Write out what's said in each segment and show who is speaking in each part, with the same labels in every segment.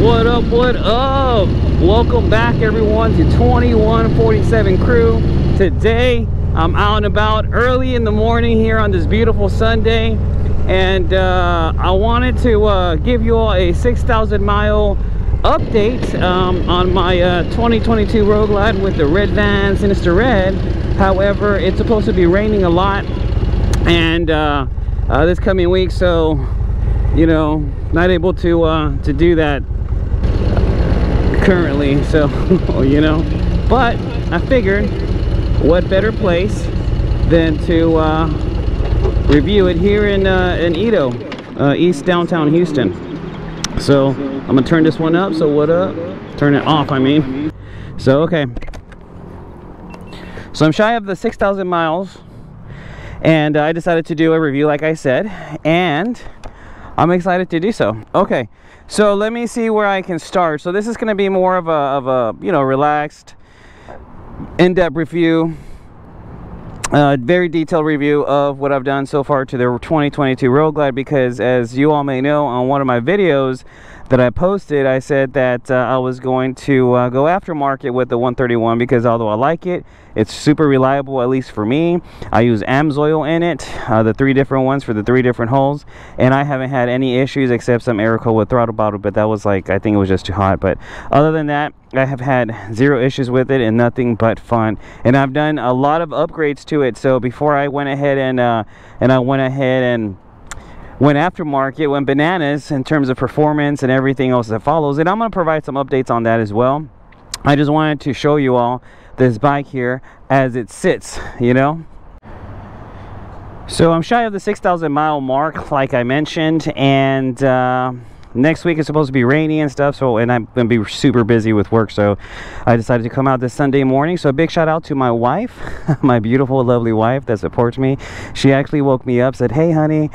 Speaker 1: What up, what up? Welcome back everyone to 2147 Crew. Today I'm out and about early in the morning here on this beautiful Sunday, and I wanted to give you all a 6,000 mile update on my 2022 Road Glide with the Redline Psr Red. However, it's supposed to be raining a lot and this coming week, so you know, not able to do that currently, so you know, but I figured what better place than to review it here in Edo, East Downtown Houston. So I'm gonna turn this one up. So what up? Turn it off, I mean. So okay, so I'm shy of the 6,000 miles, and I decided to do a review like I said, and I'm excited to do so. Okay, so let me see where I can start. So this is going to be more of a you know, relaxed, in-depth review, very detailed review of what I've done so far to the 2022 Road Glide, because as you all may know, on one of my videos that I posted, I said that I was going to go aftermarket with the 131, because although I like it, it's super reliable, at least for me. I use AMSOIL in it, the 3 different ones for the 3 different holes, and I haven't had any issues except some air cold with throttle bottle, but that was like, I think it was just too hot. But other than that, I have had 0 issues with it and nothing but fun. And I've done a lot of upgrades to it. So before I went ahead and went aftermarket, went bananas in terms of performance and everything else that follows, and I'm going to provide some updates on that as well. I just wanted to show you all this bike here as it sits, you know. So I'm shy of the 6,000 mile mark, like I mentioned, and next week is supposed to be rainy and stuff, so, and I'm gonna be super busy with work, so I decided to come out this Sunday morning. So a big shout out to my wife, my beautiful lovely wife that supports me. She actually woke me up, said, hey honey,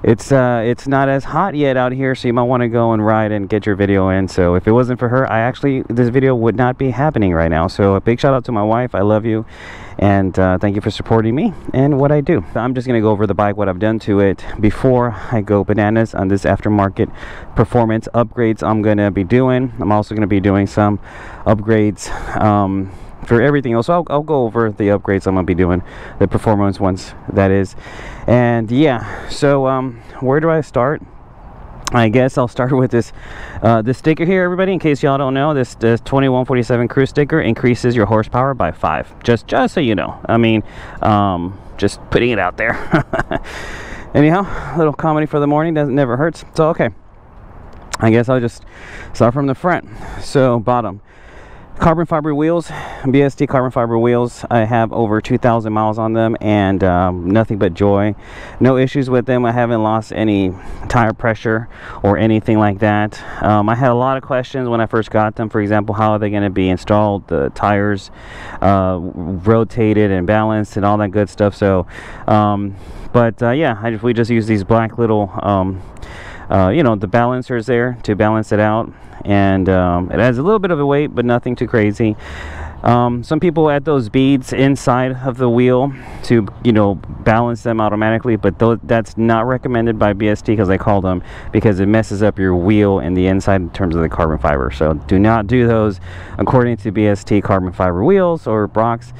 Speaker 1: it's not as hot yet out here, so you might want to go and ride and get your video in. So if it wasn't for her, this video would not be happening right now. So a big shout out to my wife. I love you, and thank you for supporting me and what I do. I'm just gonna go over the bike, what I've done to it before I go bananas on this aftermarket performance upgrades I'm gonna be doing. I'm also gonna be doing some upgrades for everything else. So I'll go over the upgrades I'm gonna be doing, the performance ones, that is. And yeah, so where do I start? I guess I'll start with this this sticker here, everybody. In case y'all don't know, this 2147 Crew sticker increases your horsepower by 5, just so you know. I mean, just putting it out there. Anyhow, a little comedy for the morning never hurts. So okay, I guess I'll just start from the front. So bottom, carbon fiber wheels, BST carbon fiber wheels. I have over 2,000 miles on them, and nothing but joy. No issues with them. I haven't lost any tire pressure or anything like that. I had a lot of questions when I first got them. For example, how are they going to be installed, the tires rotated and balanced and all that good stuff. So yeah, we just use these black little you know, the balancers there to balance it out, and it has a little bit of a weight, but nothing too crazy. Some people add those beads inside of the wheel to, you know, balance them automatically, but that's not recommended by BST, because they call them, because it messes up your wheel in the inside in terms of the carbon fiber. So do not do those according to BST carbon fiber wheels or Brock's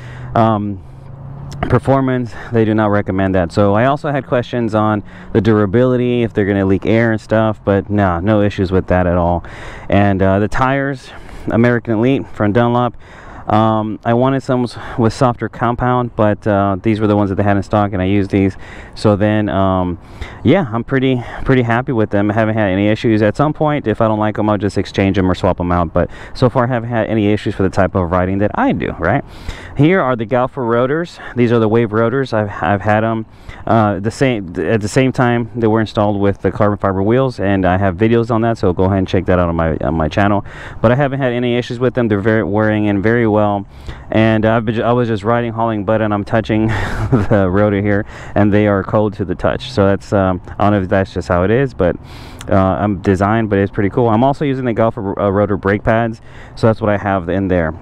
Speaker 1: performance. They do not recommend that. So I also had questions on the durability, if they're going to leak air and stuff, but no issues with that at all. And the tires, American Elite from Dunlop. I wanted some with softer compound, but these were the ones that they had in stock, and I used these. So then yeah, I'm pretty happy with them. I haven't had any issues. At some point, if I don't like them, I'll just exchange them or swap them out, but so far I haven't had any issues for the type of riding that I do. Right here are the Galfer rotors. These are the wave rotors. I've had them at the same time they were installed with the carbon fiber wheels, and I have videos on that, so go ahead and check that out on my channel. But I haven't had any issues with them. They're wearing in very well, and I was just riding, hauling butt, and I'm touching the rotor here, and they are cold to the touch. So that's I don't know if that's just how it is, but I'm designed, but it's pretty cool. I'm also using the Galfer rotor brake pads, so that's what I have in there.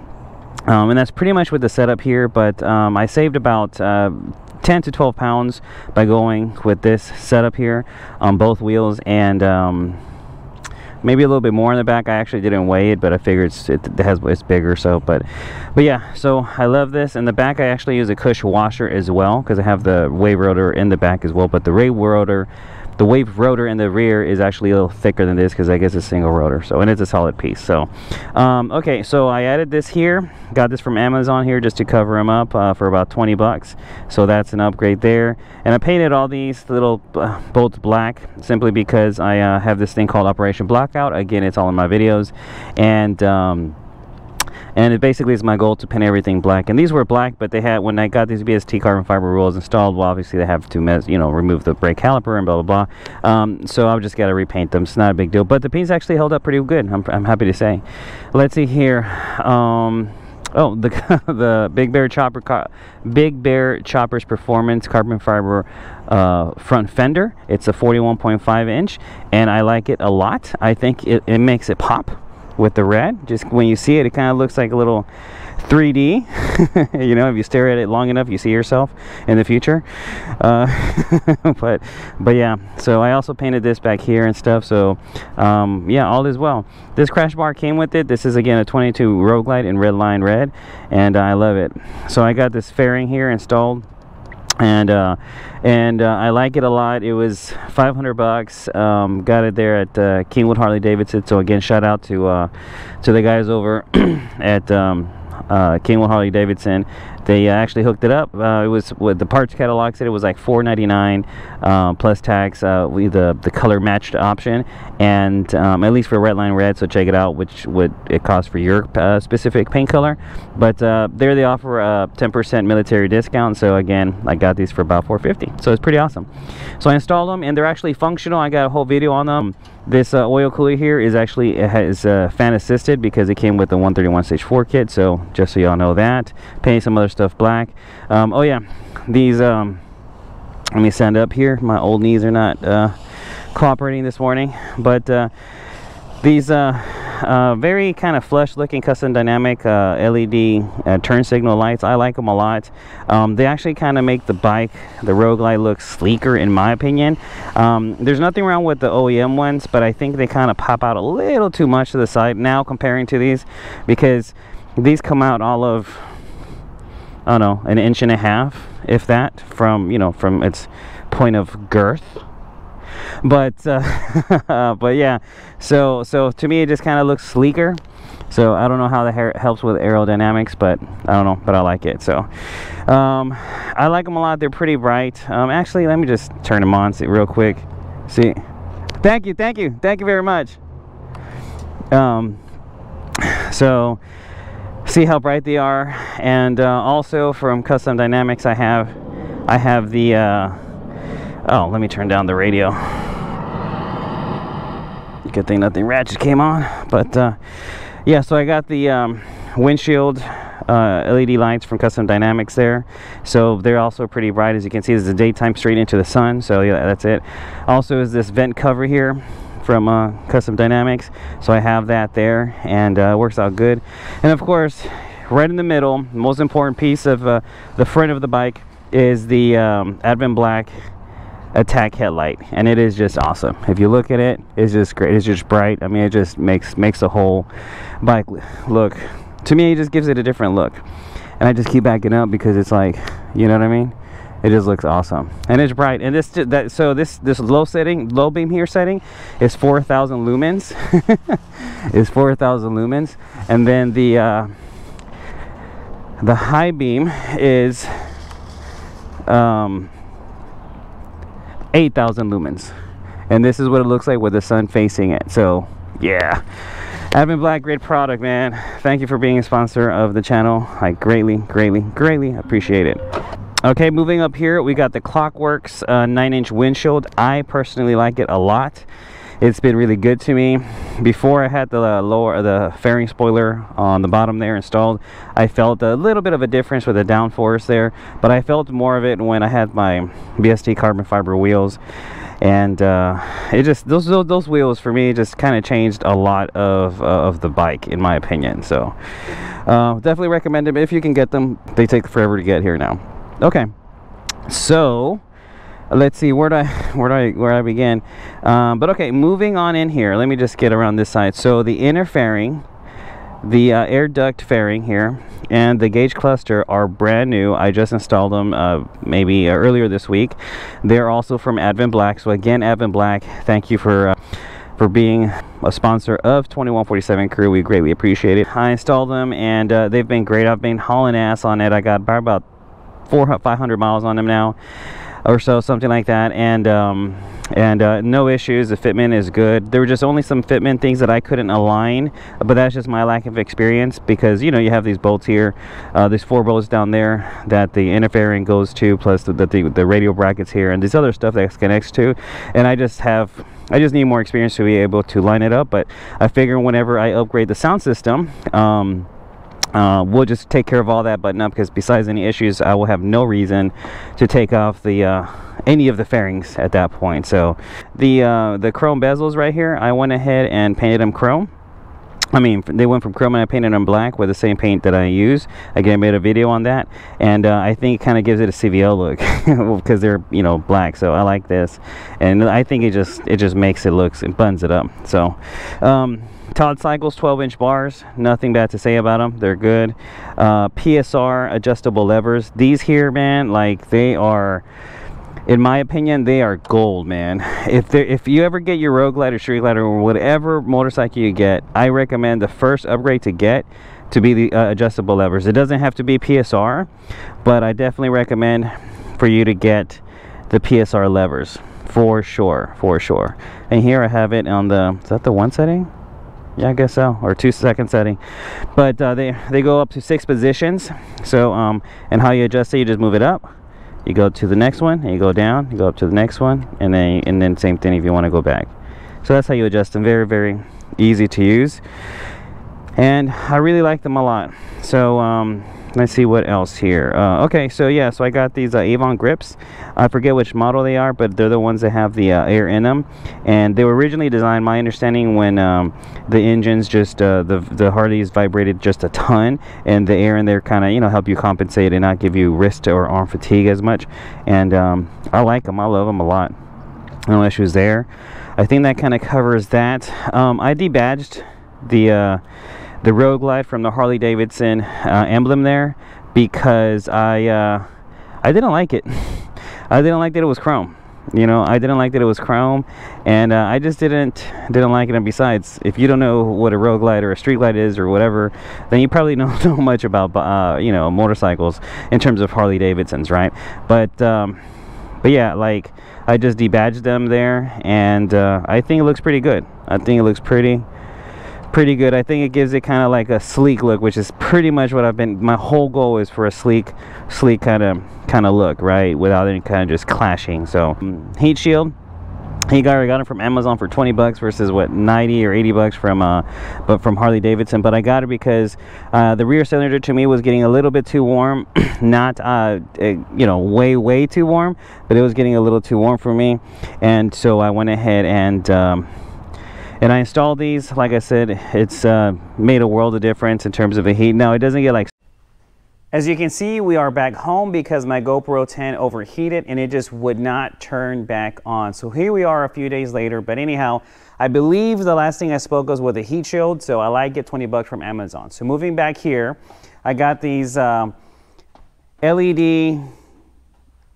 Speaker 1: And that's pretty much with the setup here, but I saved about 10 to 12 pounds by going with this setup here on both wheels, and maybe a little bit more in the back. I actually didn't weigh it, but I figured it's bigger. So but yeah, so I love this. In the back I actually use a Cush washer as well, because I have the wave rotor in the back as well, but the wave rotor in the rear is actually a little thicker than this, because I guess it's single rotor. So, and it's a solid piece. So okay, so I added this here, got this from Amazon here just to cover them up for about 20 bucks. So that's an upgrade there. And I painted all these little bolts black simply because I have this thing called Operation Blackout. Again, it's all in my videos, and it basically is my goal to paint everything black. And these were black, but they had, when I got these BST carbon fiber wheels installed, well, obviously they have to remove the brake caliper and blah blah blah. So I've just got to repaint them. It's not a big deal, but the paint's actually held up pretty good. I'm happy to say. Let's see here. Oh, the Big Bear Chopper's Performance carbon fiber front fender. It's a 41.5 inch, and I like it a lot. I think it makes it pop with the red. Just when you see it, it kind of looks like a little 3D. You know, if you stare at it long enough, you see yourself in the future. But yeah, so I also painted this back here and stuff. So yeah, all is well. This crash bar came with it. This is again a 22 Rogue Light in Redline Red, and I love it. So I got this fairing here installed, and I like it a lot. It was 500 bucks. Got it there at Kingwood Harley Davidson. So again, shout out to the guys over at Kingwood Harley Davidson. They actually hooked it up. It was, with the parts catalog said it was like $4.99 plus tax, the color matched option, and at least for Redline Red. So check it out, which would it cost for your specific paint color. But there they offer a 10% military discount. So again, I got these for about $4.50. So it's pretty awesome. So I installed them, and they're actually functional. I got a whole video on them. This oil cooler here is actually, it has fan assisted, because it came with the 131 stage 4 kit. So just so y'all know that. Painting some other stuff black. Oh yeah, these let me stand up here. My old knees are not cooperating this morning, but these very kind of flush looking custom dynamic LED turn signal lights, I like them a lot. They actually kind of make the bike, the Rogue Light, look sleeker in my opinion. There's nothing wrong with the OEM ones, but I think they kind of pop out a little too much to the side now comparing to these, because these come out all of, I don't know, an inch and a half, if that, from, you know, from its point of girth. But but yeah, so to me it just kind of looks sleeker. So I don't know how that helps with aerodynamics, but I don't know, but I like it. So I like them a lot. They're pretty bright. Actually, let me just turn them on, see real quick. See, thank you very much. So see how bright they are. And also from Custom Dynamics, I have the oh, let me turn down the radio. Good thing nothing ratchet came on. But yeah, so I got the windshield LED lights from Custom Dynamics there. So they're also pretty bright. As you can see, this is the daytime straight into the sun. So yeah, that's it. Also is this vent cover here from Custom Dynamics. So I have that there, and it works out good. And of course, right in the middle, the most important piece of the front of the bike is the Avon Black attack headlight, and it is just awesome. If you look at it, it's just great. It's just bright. I mean, it just makes the whole bike look, to me, it just gives it a different look. And I just keep backing up because it's like, you know what I mean, it just looks awesome, and it's bright. And this low beam here setting is 4,000 lumens. Is 4,000 lumens, and then the high beam is 8,000 lumens, and this is what it looks like with the sun facing it. So yeah, Avon Black, great product, man. Thank you for being a sponsor of the channel. I greatly appreciate it. Okay, moving up here, we got the Clockworks 9-inch windshield. I personally like it a lot. It's been really good to me. Before I had the fairing spoiler on the bottom there installed, I felt a little bit of a difference with the downforce there, but I felt more of it when I had my BST carbon fiber wheels. And it just, those wheels for me just kind of changed a lot of the bike, in my opinion. So definitely recommend them if you can get them. They take forever to get here now. Okay, so let's see, where do I begin? But okay, moving on in here, let me just get around this side. So the inner fairing, the air duct fairing here, and the gauge cluster are brand new. I just installed them maybe earlier this week. They're also from Avon Black. So again, Avon Black, thank you for being a sponsor of 2147 Crew. We greatly appreciate it. I installed them, and they've been great. I've been hauling ass on it. I got about 500 miles on them now, or so, something like that, and no issues. The fitment is good. There were just only some fitment things that I couldn't align, but that's just my lack of experience, because you know, you have these bolts here, there's 4 bolts down there that the inner fairing goes to, plus the radio brackets here, and this other stuff that connects to, and I just need more experience to be able to line it up. But I figure whenever I upgrade the sound system, we'll just take care of all that button up, because besides any issues, I will have no reason to take off the any of the fairings at that point. So the chrome bezels right here, I went ahead and painted them chrome. I mean, they went from chrome and I painted them black with the same paint that I use. Again, I made a video on that, and I think it kind of gives it a CVL look because they're, you know, black. So I like this, and I think it just makes it look, it buns it up. So Todd Cycles 12-inch bars, nothing bad to say about them. They're good. Psr Adjustable Levers. These here, man, like, they are, in my opinion, they are gold, man. If you ever get your Road Glide or Street Glide or whatever motorcycle you get, I recommend the first upgrade to get to be the adjustable levers. It doesn't have to be PSR, but I definitely recommend for you to get the PSR levers for sure, for sure. And here I have it on the, is that the 1 setting? Yeah, I guess so, or 2-second setting. But they go up to 6 positions. So and how you adjust it, you just move it up, you go to the next one, and you go down, you go up to the next one, and then same thing if you want to go back. So that's how you adjust them. Very, very easy to use, and I really like them a lot. So let's see what else here. Okay, so yeah, so I got these Avon Grips. I forget which model they are, but they're the ones that have the air in them, and they were originally designed, my understanding, when the engines just the Harleys vibrated just a ton, and the air in there kind of, you know, help you compensate and not give you wrist or arm fatigue as much. And I like them. I love them a lot. No issues there. I think that kind of covers that. I debadged the Road Glide from the Harley Davidson emblem there, because I didn't like it. I didn't like that it was chrome. You know, I didn't like that it was chrome, and I just didn't like it. And besides, if you don't know what a Road Glide or a Street Glide is or whatever, then you probably don't know much about you know, motorcycles in terms of Harley Davidsons, right? But yeah, like, I just debadged them there, and I think it looks pretty good. I think it looks pretty good. I think it gives it kind of like a sleek look, which is pretty much what I've been, my whole goal is for a sleek kind of look, right, without any kind of just clashing. So heat shield, I got them from Amazon for 20 bucks versus what, 90 or 80 bucks from Harley Davidson. But I got it because the rear cylinder to me was getting a little bit too warm. Not you know, way too warm, but it was getting a little too warm for me, and so I went ahead and I installed these. Like I said, it's made a world of difference in terms of the heat. Now, it doesn't get like... As you can see, we are back home because my GoPro 10 overheated and it just would not turn back on. So here we are a few days later. But anyhow, I believe the last thing I spoke was with a heat shield. So I like it, 20 bucks from Amazon. So moving back here, I got these LED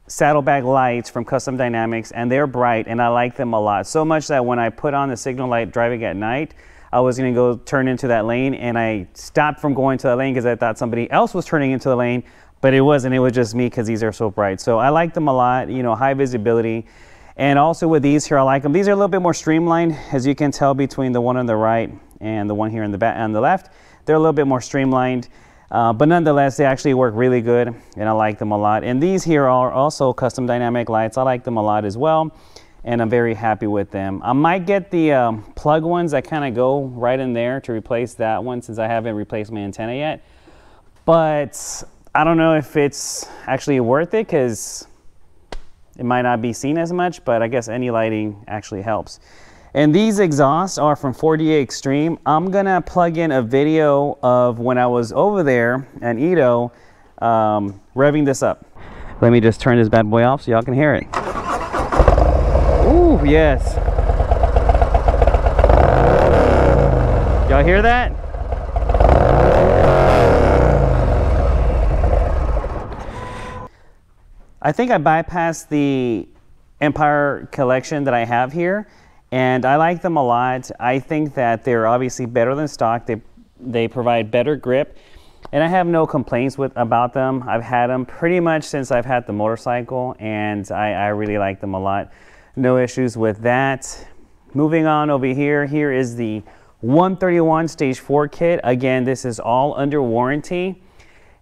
Speaker 1: Saddlebag Lights from Custom Dynamics, and they're bright and I like them a lot. So much that when I put on the signal light driving at night, I was going to go turn into that lane, and I stopped from going to that lane because I thought somebody else was turning into the lane, but it wasn't. It was just me because these are so bright. So I like them a lot, you know, high visibility. And also with these here, I like them. These are a little bit more streamlined, as you can tell between the one on the right and the one here in the back on the left. They're a little bit more streamlined. But nonetheless, they actually work really good, and I like them a lot. And these here are also Custom Dynamic lights. I like them a lot as well, and I'm very happy with them. I might get the plug ones that kind of go right in there to replace that one, since I haven't replaced my antenna yet. But I don't know if it's actually worth it, because it might not be seen as much, but I guess any lighting actually helps. And these exhausts are from 4DA Extreme. I'm gonna plug in a video of when I was over there at Edo revving this up. Let me just turn this bad boy off so y'all can hear it. Ooh, yes. Y'all hear that? I think I bypassed the Empire collection that I have here, and I like them a lot. I think that they're obviously better than stock. They provide better grip, and I have no complaints about them. I've had them pretty much since I've had the motorcycle, and I really like them a lot. No issues with that. Moving on over here, here is the 131 Stage 4 kit. Again, this is all under warranty.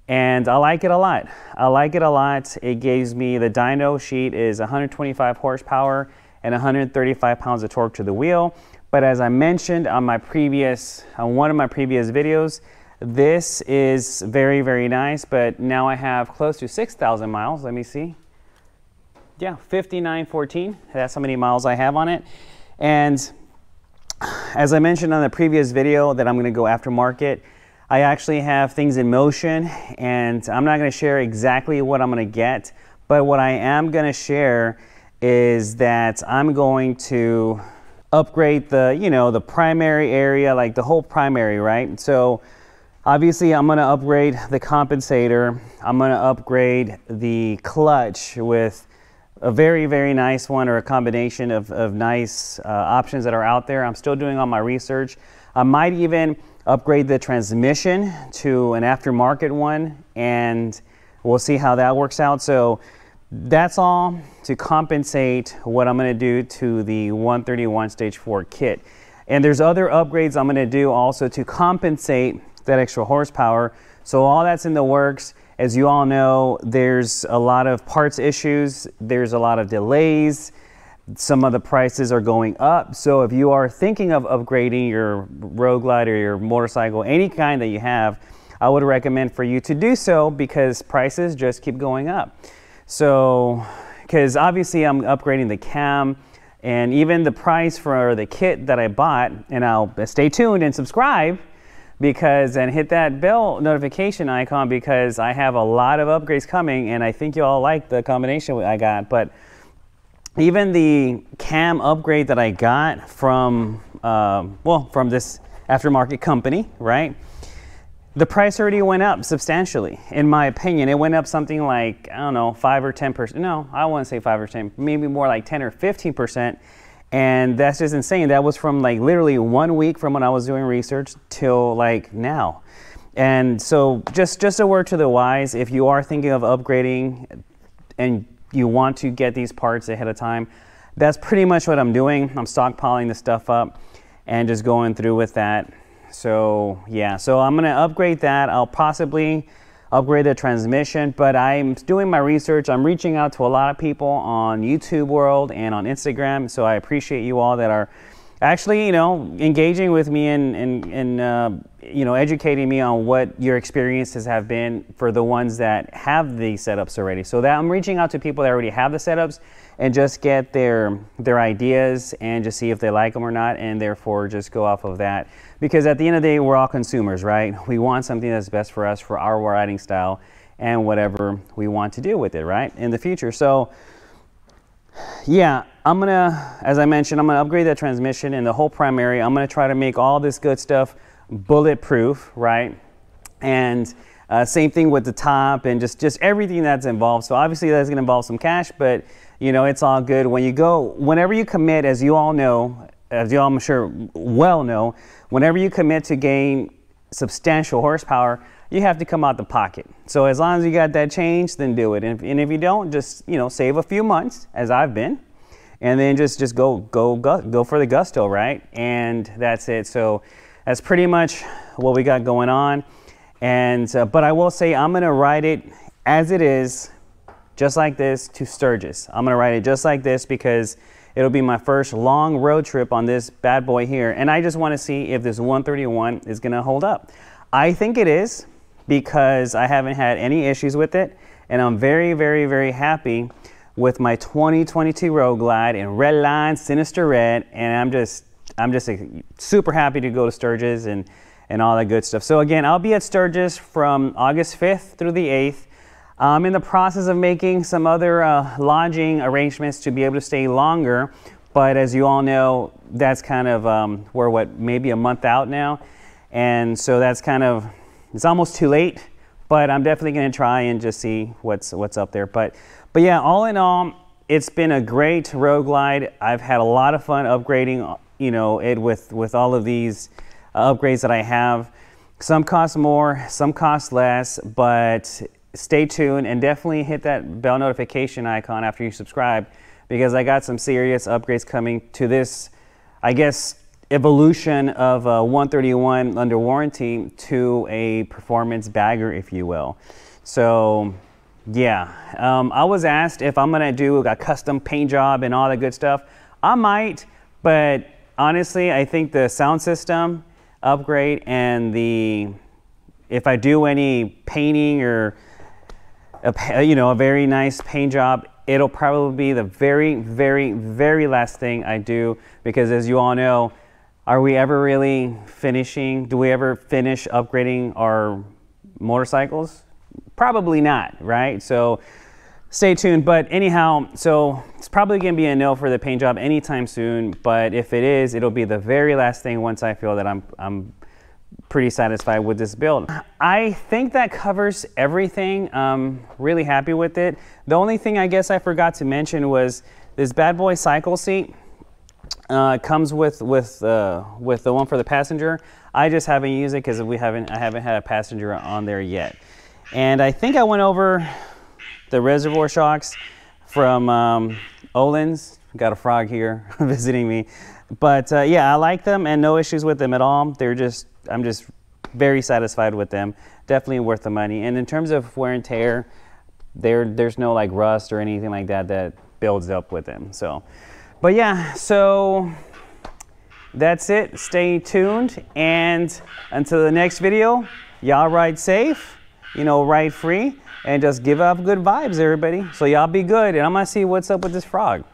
Speaker 1: And I like it a lot. I like it a lot. It gives me, the dyno sheet is 125 horsepower and 135 pounds of torque to the wheel. But as I mentioned on my previous, on one of my previous videos, this is very, very nice. But now I have close to 6,000 miles. Let me see. Yeah, 5914. That's how many miles I have on it. And as I mentioned on the previous video that I'm going to go aftermarket, I actually have things in motion, and I'm not going to share exactly what I'm going to get, but what I am going to share is that I'm going to upgrade the, you know, the primary area, like the whole primary, right? So obviously I'm going to upgrade the compensator. I'm going to upgrade the clutch with a very, very nice one, or a combination of nice options that are out there. I'm still doing all my research. I might even upgrade the transmission to an aftermarket one, and we'll see how that works out. So that's all to compensate what I'm going to do to the 131 Stage 4 kit. And there's other upgrades I'm going to do also to compensate that extra horsepower. So all that's in the works. As you all know, there's a lot of parts issues, there's a lot of delays, some of the prices are going up. So if you are thinking of upgrading your Road Glide or your motorcycle, any kind that you have, I would recommend for you to do so, because prices just keep going up. So, because obviously I'm upgrading the cam, and even the price for the kit that I bought, and I'll stay tuned and subscribe, because, and hit that bell notification icon, because I have a lot of upgrades coming, and I think you all like the combination I got. But even the cam upgrade that I got from, well, from this aftermarket company, right? The price already went up substantially, in my opinion. It went up something like, I don't know, 5 or 10%. No, I wouldn't say 5 or 10, maybe more like 10 or 15%. And that's just insane. That was from like literally 1 week from when I was doing research till like now. And so just a word to the wise, if you are thinking of upgrading and you want to get these parts ahead of time, that's pretty much what I'm doing. I'm stockpiling the stuff up and just going through with that. So yeah, so I'm gonna upgrade that. I'll possibly upgrade the transmission, but I'm doing my research. I'm reaching out to a lot of people on YouTube world and on Instagram. So I appreciate you all that are actually, you know, engaging with me and you know, educating me on what your experiences have been for the ones that have the setups already. So that I'm reaching out to people that already have the setups and just get their ideas and just see if they like them or not, and therefore just go off of that. Because at the end of the day, we're all consumers, right? We want something that's best for us, for our riding style, and whatever we want to do with it, right, in the future. So yeah, I'm gonna, as I mentioned, I'm gonna upgrade that transmission and the whole primary. I'm gonna try to make all this good stuff bulletproof, right? And same thing with the top and just everything that's involved. So obviously that's gonna involve some cash, but you know, it's all good. When you go, whenever you commit, as you all know, as you all I'm sure well know, whenever you commit to gain substantial horsepower, you have to come out the pocket. So as long as you got that change, then do it. And if you don't, just, you know, save a few months, as I've been, and then just go for the gusto, right? And that's it. So that's pretty much what we got going on. And but I will say I'm gonna ride it as it is, just like this, to Sturgis. I'm gonna ride it just like this because it'll be my first long road trip on this bad boy here. And I just wanna see if this 131 is gonna hold up. I think it is, because I haven't had any issues with it. And I'm very, very, very happy with my 2022 Road Glide in Redline Sinister Red. And I'm just super happy to go to Sturgis and all that good stuff. So again, I'll be at Sturgis from August 5th through the 8th. I'm in the process of making some other lodging arrangements to be able to stay longer But as you all know, that's kind of, we're maybe a month out now. And so that's kind of, it's almost too late, but I'm definitely going to try and just see what's up there. But yeah, all in all, it's been a great road glide. I've had a lot of fun upgrading, you know, it with all of these upgrades that I have. Some cost more, some cost less, but stay tuned and definitely hit that bell notification icon after you subscribe, because I got some serious upgrades coming to this, I guess, evolution of a 131 under warranty to a performance bagger, if you will. So yeah, I was asked if I'm gonna do a custom paint job and all that good stuff. I might, but honestly, I think the sound system upgrade and if I do any painting or a very nice paint job, it'll probably be the very, very, very last thing I do, because as you all know, are we ever really finishing? Do we ever finish upgrading our motorcycles? Probably not, right? So stay tuned. But anyhow, so it's probably gonna be a no for the paint job anytime soon, but if it is, it'll be the very last thing once I feel that I'm pretty satisfied with this build. I think that covers everything. I'm really happy with it. The only thing I guess I forgot to mention was this bad boy cycle seat. Comes with the one for the passenger. I just haven't used it because I haven't had a passenger on there yet. And I think I went over the reservoir shocks from Olin's. Got a frog here visiting me, but yeah, I like them and no issues with them at all. I'm just very satisfied with them. Definitely worth the money. And in terms of wear and tear, there's no like rust or anything like that that builds up with them. So. But yeah, so that's it. Stay tuned, and until the next video, y'all ride safe, ride free, and just give up good vibes, everybody. So y'all be good, and I'm gonna see what's up with this frog.